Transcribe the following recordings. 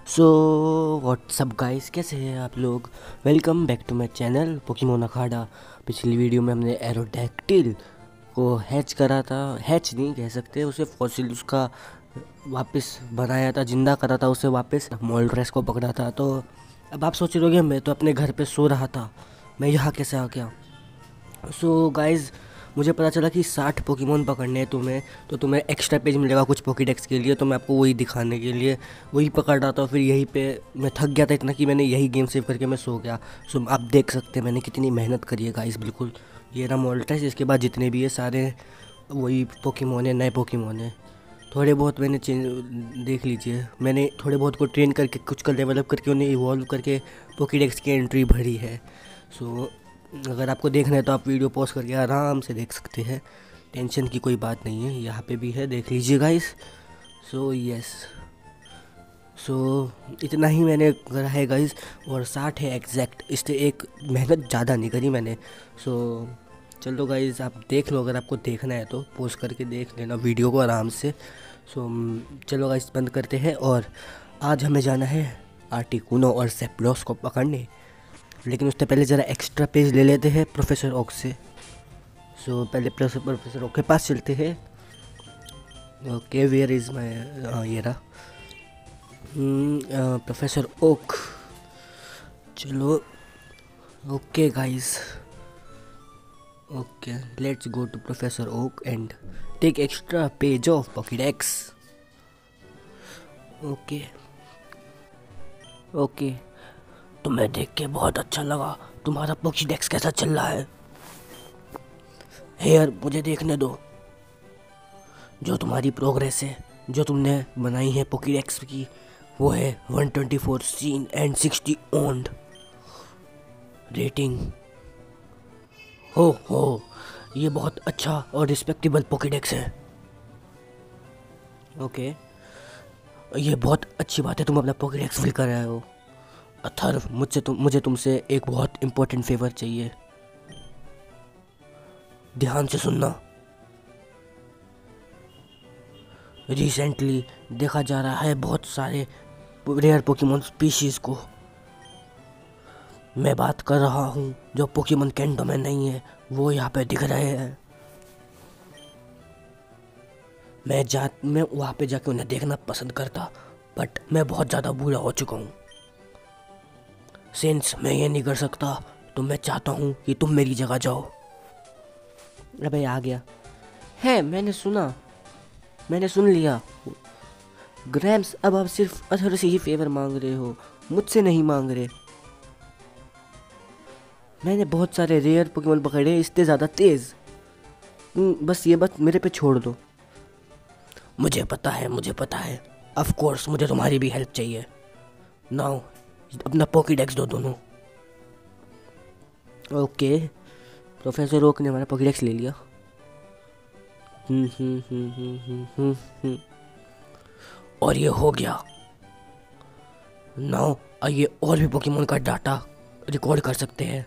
So what's up guys, कैसे हैं आप लोग। Welcome back to my channel Pokemon अखाड़ा। पिछली वीडियो में हमने एरोडैक्टिल को हैच करा था, हैच नहीं कह सकते उसे, फॉसिल उसका वापस बनाया था, जिंदा करा था उसे वापस। मोल्ड्रेस को पकड़ा था। तो अब आप सोच रहे होगे मैं तो अपने घर पे सो रहा था, मैं यहाँ कैसे आ गया। सो गाइज़, मुझे पता चला कि 60 पोकेमोन पकड़ने हैं तुम्हें, तो तुम्हें एक्स्ट्रा पेज मिलेगा कुछ पोकेडेक्स के लिए। तो मैं आपको वही दिखाने के लिए वही पकड़ रहा था। फिर यहीं पे मैं थक गया था इतना कि मैंने यही गेम सेव करके मैं सो गया। सो आप देख सकते हैं मैंने कितनी मेहनत करी है गाइस। बिल्कुल ये रहा मोल्टेस, इसके बाद जितने भी है सारे वही पोकेमोन है, नए पोकेमोन है। थोड़े बहुत मैंने देख लीजिए, मैंने थोड़े बहुत को ट्रेन करके कुछ का डेवलप करके उन्हें इवॉल्व करके पोकेडेक्स की एंट्री भरी है। सो अगर आपको देखना है तो आप वीडियो पॉज करके आराम से देख सकते हैं, टेंशन की कोई बात नहीं है। यहाँ पे भी है, देख लीजिए गाइस। सो यस, सो इतना ही मैंने करा है गाइस, और 60 है एग्जैक्ट, इससे एक मेहनत ज़्यादा नहीं करी मैंने। सो चलो गाइस, आप देख लो, अगर आपको देखना है तो पॉज करके देख लेना वीडियो को आराम से। सो चलो गाइस, बंद करते हैं। और आज हमें जाना है आर्टिकुनो और सेप्लोस को पकड़ने, लेकिन उससे पहले ज़रा एक्स्ट्रा पेज ले लेते हैं प्रोफेसर ओक से। सो पहले प्रोफेसर ओक के पास चलते हैं। ओके, वेयर इज़ माई, ये रहा प्रोफेसर ओक। चलो okay guys, okay let's go to professor oak and take extra page of Pokedex. Okay okay, तुम्हें देख के बहुत अच्छा लगा। तुम्हारा पॉकेडेक्स कैसा चल रहा है? हेयर, मुझे देखने दो जो तुम्हारी प्रोग्रेस है, जो तुमने बनाई है पोकेडेक्स की। वो है 124 सीन एंड 60 ओन्ड रेटिंग। हो, ये बहुत अच्छा और रिस्पेक्टेबल पोकेडेक्स है। ओके, ये बहुत अच्छी बात है, तुम अपना पोकेडेक्स फिल कर रहे हो। अथर्व, मुझे तुमसे एक बहुत इम्पोर्टेंट फेवर चाहिए, ध्यान से सुनना। रिसेंटली देखा जा रहा है बहुत सारे रेयर पोकेमोन स्पीशीज़ को। मैं बात कर रहा हूँ जो पोकेमोन कैंडो में नहीं है, वो यहाँ पे दिख रहे हैं। मैं वहाँ पे जाके उन्हें देखना पसंद करता, बट मैं बहुत ज़्यादा बूढ़ा हो चुका हूँ। सिंस मैं ये नहीं कर सकता, तो मैं चाहता हूँ कि तुम मेरी जगह जाओ। अबे आ गया है, मैंने सुन लिया। ग्रैम्स, अब आप सिर्फ अथर से ही फेवर मांग रहे हो, मुझसे नहीं मांग रहे। मैंने बहुत सारे रेयर पोकेमोन पकड़े, इससे ज़्यादा तेज़। बस ये बात मेरे पे छोड़ दो। मुझे पता है। ऑफ कोर्स मुझे तुम्हारी भी हेल्प चाहिए। नाउ अपना पॉकेडेक्स दो दोनों। ओके, प्रोफेसर ओक ने हमारा पॉकेडेक्स ले लिया। और ये हो गया। नाउ आइए और भी पोकेमोन का डाटा रिकॉर्ड कर सकते हैं।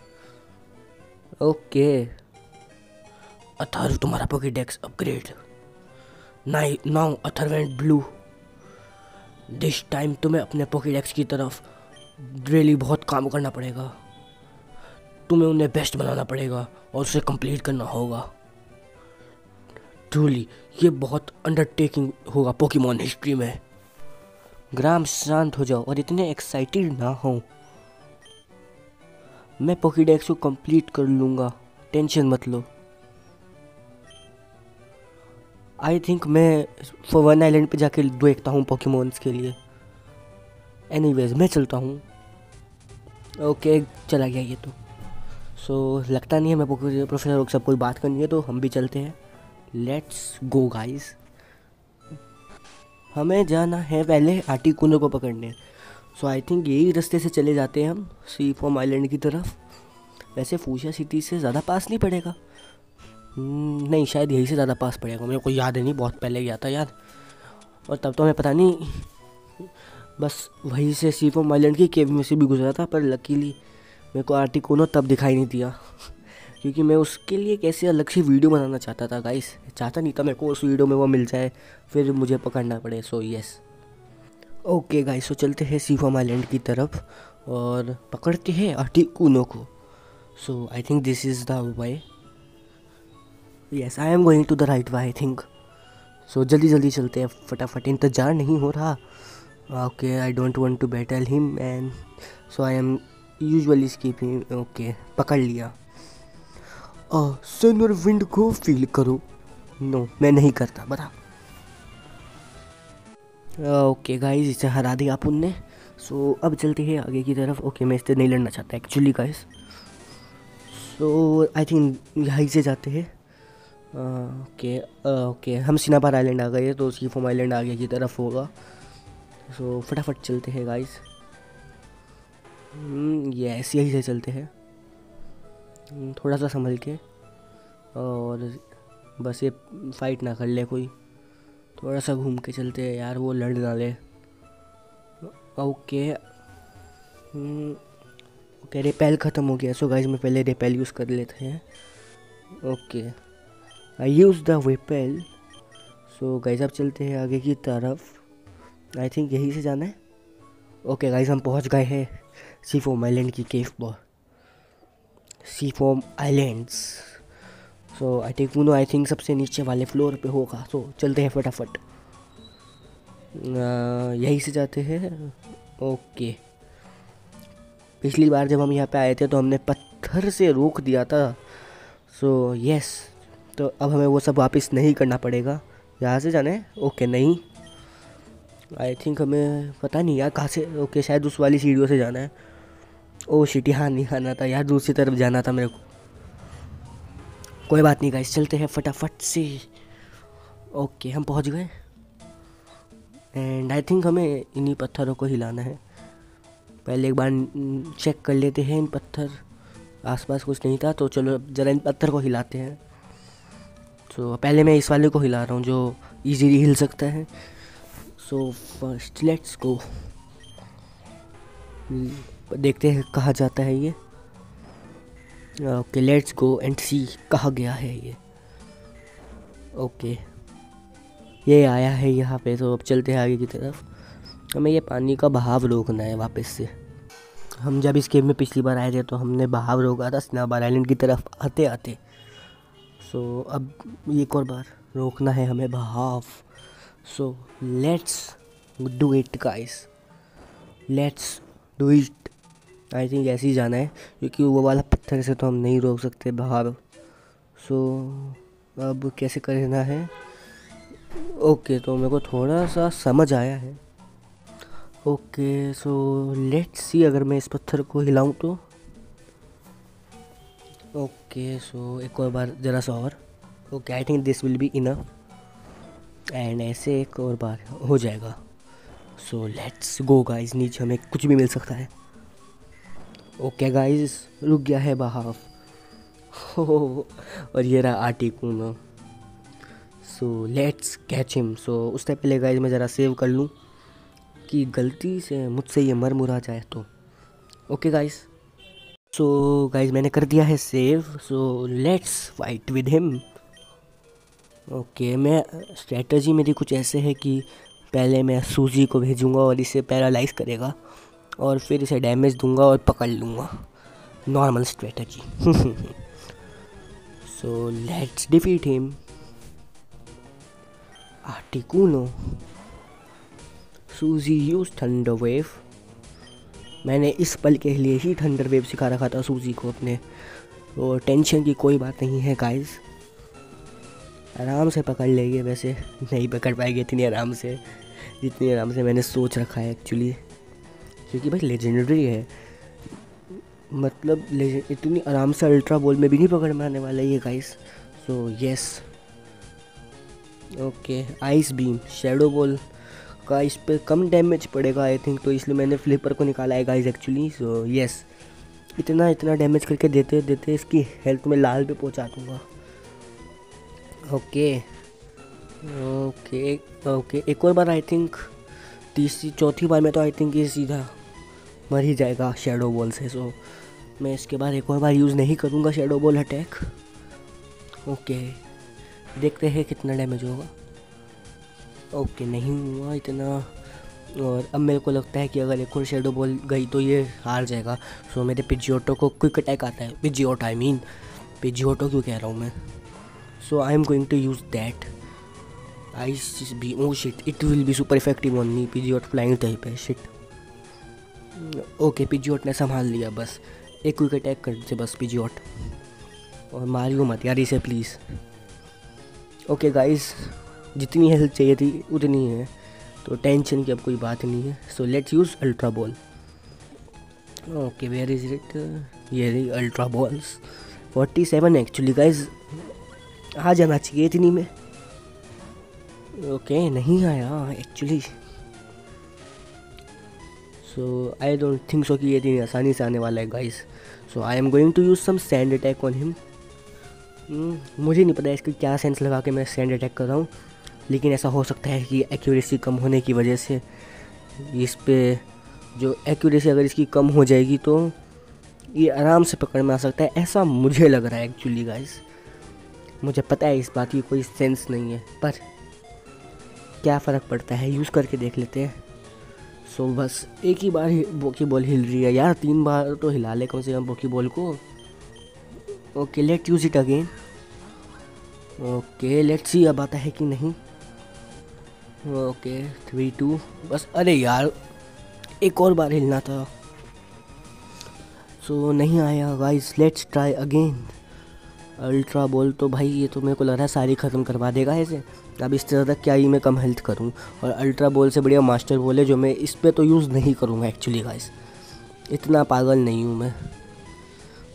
ओके, अथर्व, तुम्हारा Pokedex upgrade. Now Atharva and blue, this time तुम्हें अपने पॉकेडेक्स की तरफ रियली बहुत काम करना पड़ेगा। तुम्हें उन्हें बेस्ट बनाना पड़ेगा और उसे कंप्लीट करना होगा। ट्रूली ये बहुत अंडरटेकिंग होगा पोकेमोन हिस्ट्री में। ग्राम, शांत हो जाओ और इतने एक्साइटेड ना हो। मैं पॉकेडेक्स को कंप्लीट कर लूँगा, टेंशन मत लो। आई थिंक मैं वन आइलैंड पे जाके देखता हूँ पोकेमोन्स के लिए। एनीवेज मैं चलता हूँ। ओके, चला गया ये तो। सो लगता नहीं है मैं प्रोफेसर सब कोई बात करनी है, तो हम भी चलते हैं। लेट्स गो गाइस, हमें जाना है पहले आर्टिकुनो को पकड़ने। सो आई थिंक यही रास्ते से चले जाते हैं हम सी फॉर्म आइलैंड की तरफ। वैसे फूशिया सिटी से ज़्यादा पास नहीं पड़ेगा। नहीं, शायद यही से ज़्यादा पास पड़ेगा, मेरे को याद है नहीं, बहुत पहले गया था यार, और तब तो हमें पता नहीं। बस वहीं से सी फॉर्म आइलैंड की केव में से भी गुजरा था, पर लकीली मेरे को आर्टिकुनो तब दिखाई नहीं दिया, क्योंकि मैं उसके लिए कैसे अलग से वीडियो बनाना चाहता था गाइस। चाहता नहीं था मेरे को उस वीडियो में वो मिल जाए फिर मुझे पकड़ना पड़े। सो यस, ओके गाइस, तो चलते हैं सीफॉर्म आइलैंड की तरफ और पकड़ते हैं आर्टिकुनो को। So I think this is the way. Yes, I am going to the right way I think. So जल्दी जल्दी चलते हैं, फटाफट, इंतज़ार नहीं हो रहा। Okay, I don't want to battle him and so I am usually skipping. Okay, पकड़ लिया। सन और विंड को फील करो। नो, मैं नहीं करता, बता। ओके गाइस, इसे हरा दिया अपन ने। सो अब चलते हैं आगे की तरफ। ओके, मैं इससे नहीं लड़ना चाहता actually guys. So I think यहीं से जाते हैं। ओके ओके, हम सिनाबार आइलैंड आ गए, तो सीफॉर्म आइलैंड आगे की तरफ होगा। सो फटाफट चलते हैं गाइस। यस, यहीं से चलते हैं। थोड़ा सा संभल के, और बस ये फाइट ना कर ले कोई। थोड़ा सा घूम के चलते हैं यार, वो लड़ ना ले। ओके ओके, रेपेल ख़त्म हो गया। सो गाइस, मैं पहले रेपेल यूज़ कर लेते हैं। Okay, I use the repel. So guys, अब चलते हैं आगे की तरफ। आई थिंक यहीं से जाना है। ओके गाइस, हम पहुंच गए हैं सीफॉर्म आइलैंड की केव पर। Seafoam islands. So Articuno I think सबसे नीचे वाले फ्लोर पे होगा। सो चलते हैं फटाफट, यहीं से जाते हैं। ओके, पिछली बार जब हम यहाँ पे आए थे तो हमने पत्थर से रोक दिया था। सो यस, तो अब हमें वो सब वापस नहीं करना पड़ेगा। यहाँ से जाना है। ओके, नहीं, आई थिंक हमें पता नहीं यार कहाँ से। ओके, शायद उस वाली सीढ़ियों से जाना है। ओ शिट, यहाँ नहीं आना था यार, दूसरी तरफ जाना था मेरे को। कोई बात नहीं गाइस, चलते हैं फटाफट से। ओके, हम पहुँच गए एंड आई थिंक हमें इन्हीं पत्थरों को हिलाना है। पहले एक बार चेक कर लेते हैं इन पत्थर, आसपास कुछ नहीं था तो चलो ज़रा इन पत्थर को हिलाते हैं। तो पहले मैं इस वाले को हिला रहा हूँ जो इजीली हिल सकता है। सो फर्स्ट लेट्स गो, देखते हैं कहाँ जाता है ये। ओके, लेट्स गो एंड सी कहाँ गया है ये। ओके, ये आया है यहाँ पे। तो अब चलते हैं आगे की तरफ। हमें ये पानी का बहाव रोकना है वापस से। हम जब इस गेम में पिछली बार आए थे तो हमने बहाव रोका था सिनाबार आइलैंड की तरफ आते आते। सो अब एक और बार रोकना है हमें बहाव। So let's do it guys, let's do it. I think ऐसे ही जाना है, क्योंकि वो वाला पत्थर से तो हम नहीं रोक सकते बहाव। सो अब कैसे करना है। ओके, तो मेरे को थोड़ा सा समझ आया है। ओके, सो लेट्स सी, अगर मैं इस पत्थर को हिलाऊं तो। ओके, सो एक और बार ज़रा सा और। Okay, I think this will be enough and ऐसे एक और बार हो जाएगा। सो लेट्स गो गाइस, नीचे हमें कुछ भी मिल सकता है। ओके गाइस, रुक गया है बहाव। और ये रहा Articuno. So let's catch him. So उससे पहले गाइस मैं ज़रा सेव कर लूँ कि गलती से मुझसे ये मर मुरा जाए तो। ओके गाइस, सो गाइस मैंने कर दिया है save. So let's fight with him. Okay, मैं स्ट्रेटजी मेरी कुछ ऐसे है कि पहले मैं सूजी को भेजूँगा और इसे पैरालाइज करेगा, और फिर इसे डैमेज दूंगा और पकड़ लूँगा। Normal strategy. So let's defeat him. Articuno. सूजी यूज थंडर वेव। मैंने इस पल के लिए ही थंडर वेव सिखा रखा था सूजी को अपने। और टेंशन की कोई बात नहीं है गाइस, आराम से पकड़ लेंगे। वैसे नहीं पकड़ पाएंगे इतनी आराम से जितनी आराम से मैंने सोच रखा है एक्चुअली, क्योंकि भाई लेजेंडरी है। मतलब इतनी आराम से अल्ट्रा बॉल में भी नहीं पकड़ में आने वाला ये guys. So yes. Okay, ice beam, shadow ball का इस पे कम डैमेज पड़ेगा आई थिंक, तो इसलिए मैंने फ्लिपर को निकाला है गाइस एक्चुअली। सो यस, इतना डैमेज करके देते देते इसकी हेल्थ में लाल पे पहुंचा दूँगा। ओके ओके ओके, एक और बार आई थिंक, तीसरी चौथी बार में तो आई थिंक ये सीधा मर ही जाएगा शैडो बॉल से। सो मैं इसके बाद एक और बार यूज़ नहीं करूँगा शैडो बॉल अटैक। ओके, देखते हैं कितना डैमेज होगा। ओके, नहीं हुआ इतना। और अब मेरे को लगता है कि अगर एक और शेडो बॉल गई तो ये हार जाएगा। सो मेरे पिजियोटो को क्विक अटैक आता है, पिजियोटो आई मीन पिजियोटो क्यों कह रहा हूँ मैं। So I am going to use that ice beam. Oh shit, it will be super effective on me. Pidgeot flying type है, शिट। ओके, पिजियोट ने संभाल लिया, बस एक क्विक अटैक कर दे बस पिजियोट, और मारियो मत यार इसे प्लीज़। ओके गाइस, जितनी हेल्थ चाहिए थी उतनी है, तो टेंशन की अब कोई बात नहीं है। So let's use ultra ball. Okay where is it, ये रही अल्ट्रा बॉल्स। 47 एक्चुअली गाइस, आ जाना चाहिए इतनी में। ओके नहीं आया actually. So I don't think so कि ये इतनी आसानी से आने वाला है guys. So I am going to use some sand attack on him. मुझे नहीं पता इसका क्या सेंस लगा के मैं सैंड अटैक कर रहा हूँ, लेकिन ऐसा हो सकता है कि एक्यूरेसी कम होने की वजह से इस पे जो एक्यूरेसी अगर इसकी कम हो जाएगी तो ये आराम से पकड़ में आ सकता है, ऐसा मुझे लग रहा है एक्चुअली गाइस। मुझे पता है इस बात की कोई सेंस नहीं है, पर क्या फ़र्क पड़ता है, यूज़ करके देख लेते हैं। सो बस एक ही बार पोकी बॉल हिल रही है यार, 3 बार तो हिला ले कम से कम पोकी बॉल को। Okay let use it again. Okay let's see अब आता है कि नहीं। ओके 3-2 बस। अरे यार एक और बार हिलना था। सो नहीं आया guys, let's try again. Ultra ball तो भाई ये तो मेरे को लग रहा है सारी ख़त्म करवा देगा ऐसे। अब इस तरह तक क्या ही मैं कम हेल्थ करूं, और अल्ट्रा बॉल से बढ़िया मास्टर बॉल है जो मैं इस पे तो यूज़ नहीं करूंगा एक्चुअली गाइस, इतना पागल नहीं हूं मैं।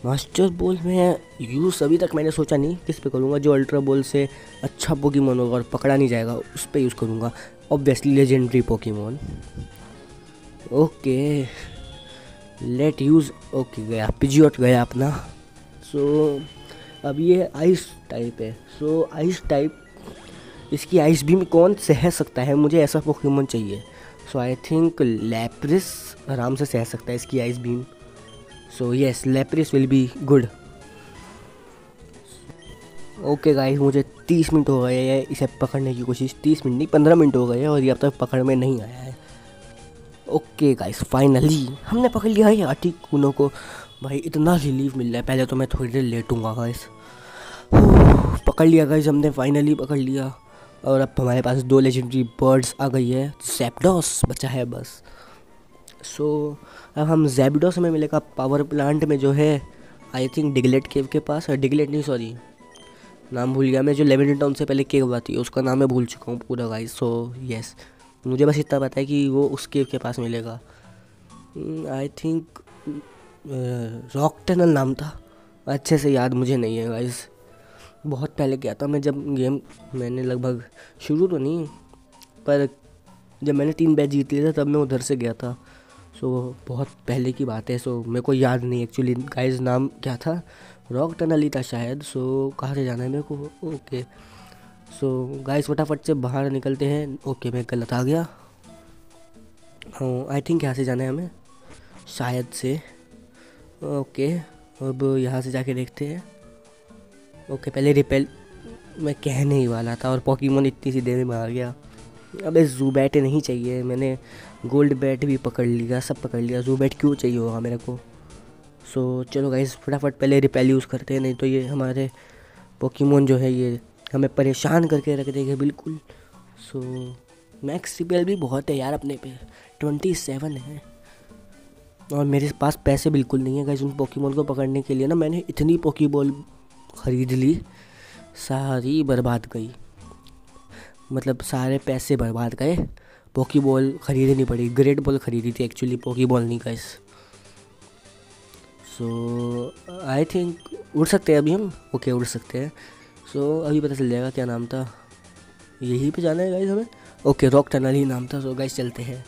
मास्टर बॉल में यूज़ अभी तक मैंने सोचा नहीं किस पे करूँगा, जो अल्ट्रा बॉल से अच्छा पोकेमॉन होगा और पकड़ा नहीं जाएगा उस पर यूज़ करूँगा, obviously legendary Pokemon. Okay let use. Okay गया पिजियोट गया अपना। सो अब ये आइस टाइप है। सो आइस टाइप, इसकी आइस बीम कौन सह सकता है, मुझे ऐसा पोकेमॉन चाहिए। सो आई थिंक लैप्रिस आराम से सह सकता है इसकी ice beam. So yes Lapras will be good. Okay guys, मुझे 30 मिनट हो गए हैं इसे पकड़ने की कोशिश, 30 मिनट नहीं 15 मिनट हो गए हैं, और ये अब तक पकड़ में नहीं आया है। ओके गाइस फाइनली हमने पकड़ लिया है आर्टिकुनो को। भाई इतना रिलीफ मिल रहा है, पहले तो मैं थोड़ी देर लेटूंगा गाइस। पकड़ लिया गाइस हमने, फाइनली पकड़ लिया। और अब हमारे पास 2 लेजेंडरी बर्ड्स आ गई है, ज़ैप्डोस बचा है बस। सो अब हम ज़ैप्डोस में मिलेगा पावर प्लांट में, जो है आई थिंक डिगलेट केव के पास है। डिगलेट नहीं सॉरी, नाम भूल गया मैं, जो लेवेंडर टाउन से पहले केव आती है उसका नाम मैं भूल चुका हूँ पूरा गाइस। सो यस मुझे बस इतना पता है कि वो उस केव के पास मिलेगा। आई थिंक रॉक टनल नाम था, अच्छे से याद मुझे नहीं है गाइस, बहुत पहले गया था मैं जब गेम, मैंने लगभग शुरू तो नहीं पर जब मैंने 3 मैच जीत लिए थे तब मैं उधर से गया था। सो बहुत पहले की बात है, सो मेरे को याद नहीं एक्चुअली गाइस नाम क्या था, रॉक टनल ही था शायद। सो कहाँ से जाना है मेरे को। ओके सो गाइस फटाफट से बाहर निकलते हैं। ओके मैं गलत आ गया, हाँ आई थिंक यहाँ से जाना है हमें शायद से। ओके अब यहाँ से जाके देखते हैं। ओके पहले रिपेल मैं कहने ही वाला था और पोकेमॉन इतनी सी देर में आ गया। अबे ज़ूबैट नहीं चाहिए, मैंने गोल्ड बैट भी पकड़ लिया, सब पकड़ लिया, ज़ूबैट क्यों चाहिए होगा मेरे को। सो चलो गाइस फटाफट पहले रिपेल यूज़ करते हैं, नहीं तो ये हमारे पोकेमॉन जो है ये हमें परेशान करके रख देंगे बिल्कुल। सो मैक्स रिपेल भी बहुत है यार अपने पे, 27 है, और मेरे पास पैसे बिल्कुल नहीं है गाइस उन पोकेमॉन को पकड़ने के लिए ना। मैंने इतनी पोकेबॉल ख़रीद ली, सारी बर्बाद गई, मतलब सारे पैसे बर्बाद गए। पोकेबॉल ख़रीदनी पड़ी, ग्रेट बॉल ख़रीदी थी एक्चुअली, पोकेबॉल नहीं गाइस। सो आई थिंक उड़ सकते हैं अभी हम। ओके उड़ सकते हैं। सो अभी पता चल जाएगा क्या नाम था, यहीं पे जाना है गाइस हमें। ओके रॉक टनल ही नाम था। सो गाइस चलते हैं,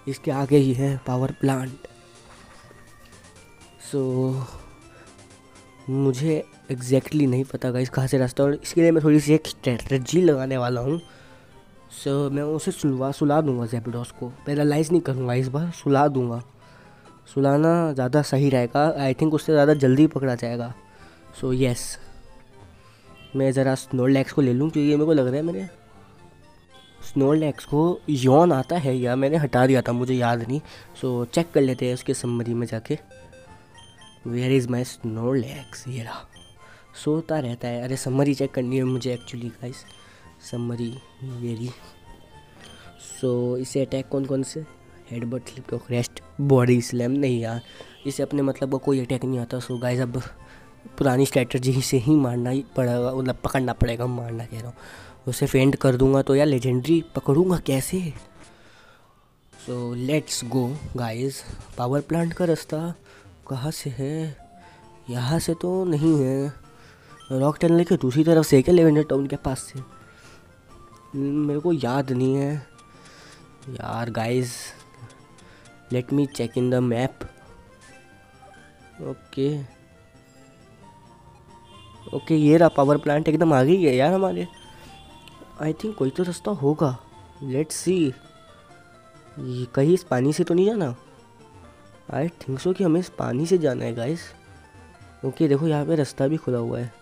इसके आगे ही है पावर प्लांट। सो मुझे एग्जैक्टली नहीं पता गाइस कहाँ से रास्ता, और इसके लिए मैं थोड़ी सी एक स्ट्रेटजी लगाने वाला हूँ। सो मैं उसे सुला दूँगा ज़ैप्डोस को, पैरालाइज़ नहीं करूँगा इस बार, सुला दूँगा। सुलाना ज़्यादा सही रहेगा, आई थिंक उससे ज़्यादा जल्दी पकड़ा जाएगा। सो यस मैं ज़रा स्नोलैक्स को ले लूँ, क्योंकि मेरे को लग रहा है मैंने स्नोलैक्स को यौन आता है या मैंने हटा दिया था, मुझे याद नहीं। सो चेक कर लेते हैं उसके समरी में जाके। वेयर इज़ माई स्नोलैक्स, ये रहा, सोता रहता है। अरे समरी चेक करनी है मुझे एक्चुअली गाइस, समरी ये रही। सो इसे अटैक कौन कौन से, headbutt, slip talk, rest, body slam, नहीं यार इसे अपने मतलब को कोई अटैक नहीं आता। सो गाइस अब पुरानी स्ट्रैटेजी से ही मारना ही पड़ेगा, मतलब पकड़ना पड़ेगा, मारना कह रहा हूँ। उसे फेंट कर दूंगा तो यार लेजेंडरी पकड़ूंगा कैसे। So let's go guys. Power plant का रास्ता कहाँ से है, यहाँ से तो नहीं है, रॉक टनल के दूसरी तरफ से क्या, लेवेंडर टाउन के पास से, मेरे को याद नहीं है यार guys. Let me check in the map. Okay ये रहा पावर प्लांट, एकदम आगे ही है यार हमारे। आई थिंक कोई तो रास्ता होगा, लेट्स सी। कहीं इस पानी से तो नहीं जाना, आई थिंक सो कि हमें इस पानी से जाना है गाइस। ओके देखो यहाँ पे रास्ता भी खुला हुआ है,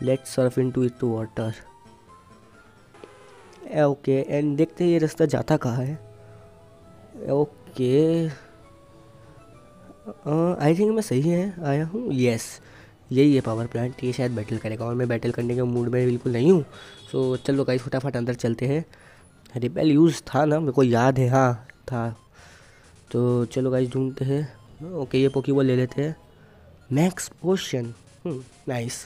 let's surf into it to water. Okay and देखते हैं ये रास्ता जाता कहाँ है। ओके आई थिंक मैं सही है आया हूँ, यस यही है पावर प्लांट। ये शायद बैटल करेगा और मैं बैटल करने के मूड में बिल्कुल नहीं हूँ। सो चलो गाइस फटाफट अंदर चलते हैं। रिपेल यूज़ था ना, मेरे को याद है, हाँ था। तो चलो गाइस ढूंढते हैं। ओके ये पोकेबॉल ले लेते हैं, max potion, nice.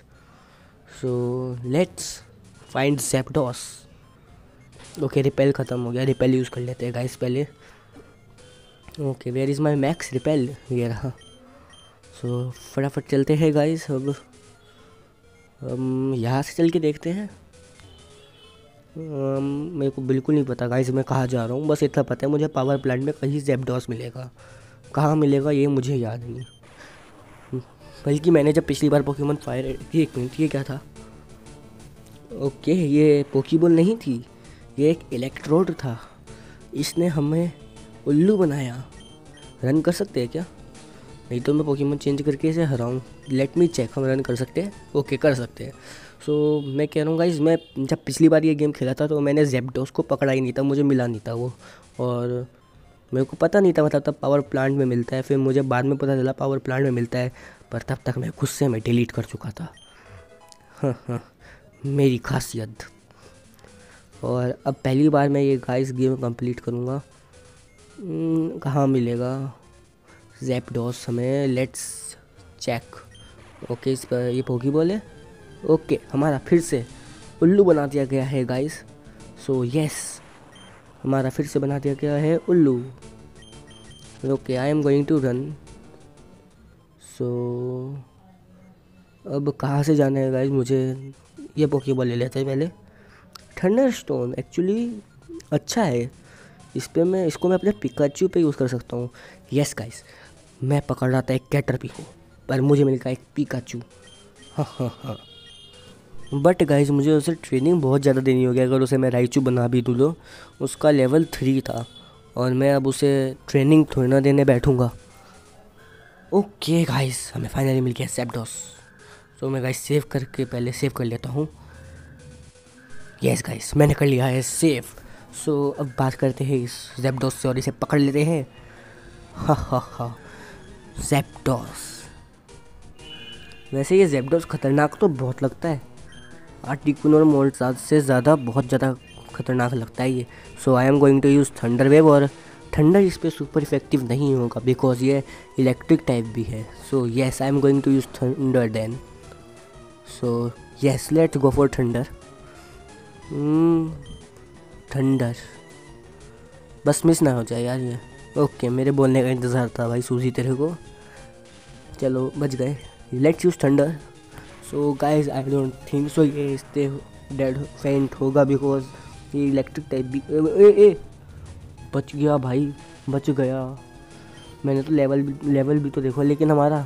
So let's find Zapdos. Okay repel ख़त्म हो गया, रिपेल यूज़ कर लेते हैं गाइस पहले। Okay where is my max repel, ये रहा। सो फटाफट चलते हैं गाइस। अब यहाँ से चल के देखते हैं। मेरे को बिल्कुल नहीं पता गाइस मैं कहाँ जा रहा हूँ, बस इतना पता है मुझे पावर प्लांट में कहीं ज़ैप्डॉस मिलेगा, कहाँ मिलेगा ये मुझे याद नहीं। बल्कि मैंने जब पिछली बार पोकेमॉन फायर, एक मिनट ये क्या था, ओके ये पोकेबॉल नहीं थी, ये एक इलेक्ट्रोड था, इसने हमें उल्लू बनाया। रन कर सकते हैं क्या, नहीं तो मैं पोकेमॉन चेंज करके इसे हराऊँ। लेट मी चेक, हम रन कर सकते हैं, ओके कर सकते हैं। सो मैं कह रहा हूँ गाइस, मैं जब पिछली बार ये गेम खेला था तो मैंने ज़ैप्डॉस को पकड़ा ही नहीं था, मुझे मिला नहीं था वो, और मेरे को पता नहीं था, मतलब तब पावर प्लांट में मिलता है, फिर मुझे बाद में पता चला पावर प्लांट में मिलता है, पर तब तक मैं गुस्से में डिलीट कर चुका था। हाँ मेरी खासियत। और अब पहली बार मैं ये गाइस गेम कंप्लीट करूँगा। कहाँ मिलेगा ज़ैप्डॉस हमें, लेट्स चेक। ओके इस पर ये पोकेबॉल है, ओके हमारा फिर से उल्लू बना दिया गया है गाइस। सो यस हमारा फिर से बना दिया गया है उल्लू। Okay I am going to run. So अब कहाँ से जाना है गाइस, मुझे ये पोकेबॉल ले लेते हैं पहले। थंडरस्टोन एक्चुअली अच्छा है, इसको मैं अपने पिकाचू पे यूज़ कर सकता हूँ। यस गाइस मैं पकड़ रहा था एक कैटरपी को, पर मुझे मिल गया एक पिकाचू। हाँ बट गाइस मुझे उसे ट्रेनिंग बहुत ज़्यादा देनी होगी, अगर उसे मैं राइचू बना भी दूँ तो। उसका लेवल 3 था और मैं अब उसे ट्रेनिंग थोड़ी ना देने बैठूँगा। ओके गाइस हमें फाइनली मिल गया ज़ैप्डॉस। तो मैं गाइस सेव करके पहले सेव कर लेता हूँ। यस गाइस मैंने कर लिया है सेव। सो अब बात करते हैं इस ज़ैप्डॉस से और इसे पकड़ लेते हैं। हा ज़ैप्डॉस। वैसे ये ज़ैप्डॉस खतरनाक तो बहुत लगता है, आर्टिकुन और मोल्टज़ाद से ज़्यादा बहुत ज़्यादा खतरनाक लगता है ये। So I am going to use thunder wave, और थंडर इस पर सुपर इफेक्टिव नहीं होगा बिकॉज ये इलेक्ट्रिक टाइप भी है। So yes I am going to use thunder then. So yes let's go for thunder. Thunder बस मिस ना हो जाए यार ये। ओके मेरे बोलने का इंतज़ार था भाई सूजी तेरे को, चलो बच गए। Let's use thunder. So guys I don't think सो ये इससे डेड फेंट होगा बिकॉज ये इलेक्ट्रिक टाइप भी। ए बच गया भाई, बच गया। मैंने तो लेवल भी तो देखो लेकिन हमारा।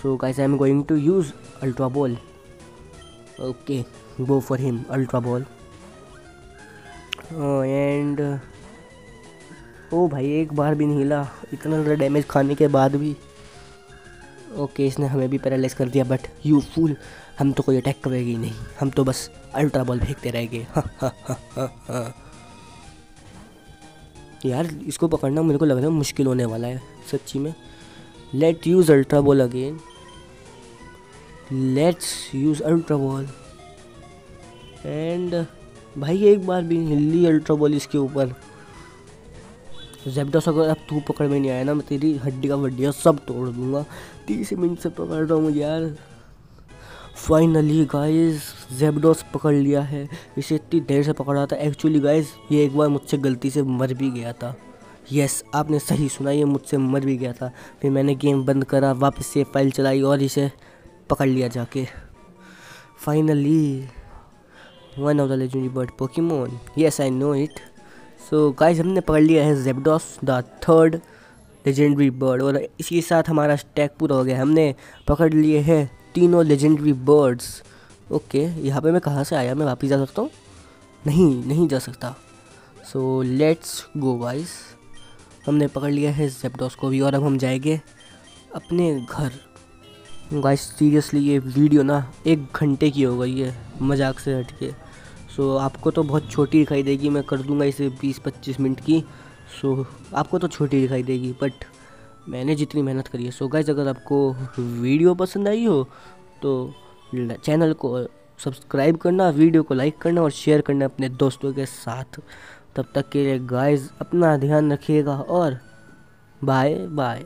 So guys I am going to use ultra ball. Okay go for him ultra ball. And oh भाई एक बार भी नहीं हिला, इतना ज़्यादा डैमेज खाने के बाद भी। ओके इसने हमें भी पैरालाइज कर दिया, बट यू फूल हम तो कोई अटैक करेगी नहीं, हम तो बस अल्ट्रा बॉल फेंकते रहेंगे। हाँ यार इसको पकड़ना मेरे को लग रहा है मुश्किल होने वाला है सच्ची में। Let use ultra ball again, let's use ultra ball. And भाई एक बार भी हिली अल्ट्रा बॉल इसके ऊपर। ज़ेबडॉस अगर अब तू पकड़ में नहीं आया ना, मैं तेरी हड्डी का वड्डियाँ सब तोड़ दूंगा। 30 मिनट से पकड़ रहा हूँ मुझे यार। फाइनली गाइस ज़ेबडॉस पकड़ लिया है। इसे इतनी देर से पकड़ा था। एक्चुअली गाइस ये एक बार मुझसे गलती से मर भी गया था। यस आपने सही सुना, ये मुझसे मर भी गया था। फिर मैंने गेम बंद करा, वापस से फाइल चलाई और इसे पकड़ लिया जाके। Finally one of the legendary bird Pokemon, yes I know it. So guys हमने पकड़ लिया है ज़ेबडॉस द थर्ड लेजेंडरी बर्ड, और इसी के साथ हमारा स्टैक पूरा हो गया। हमने पकड़ लिए हैं तीनों लेजेंडरी बर्ड्स। ओके यहाँ पे मैं कहाँ से आया, मैं वापस जा सकता हूँ? नहीं जा सकता। सो लेट्स गो गाइस, हमने पकड़ लिया है ज़ेबडॉस को भी और अब हम जाएंगे अपने घर। गाइस सीरियसली ये वीडियो ना 1 घंटे की हो गई है मजाक से हट के। सो आपको तो बहुत छोटी दिखाई देगी, मैं कर दूंगा इसे 20-25 मिनट की। सो आपको तो छोटी दिखाई देगी बट मैंने जितनी मेहनत करी है। सो गाइस अगर आपको वीडियो पसंद आई हो तो चैनल को सब्सक्राइब करना, वीडियो को लाइक करना और शेयर करना अपने दोस्तों के साथ। तब तक के लिए गाइस अपना ध्यान रखिएगा और बाय बाय।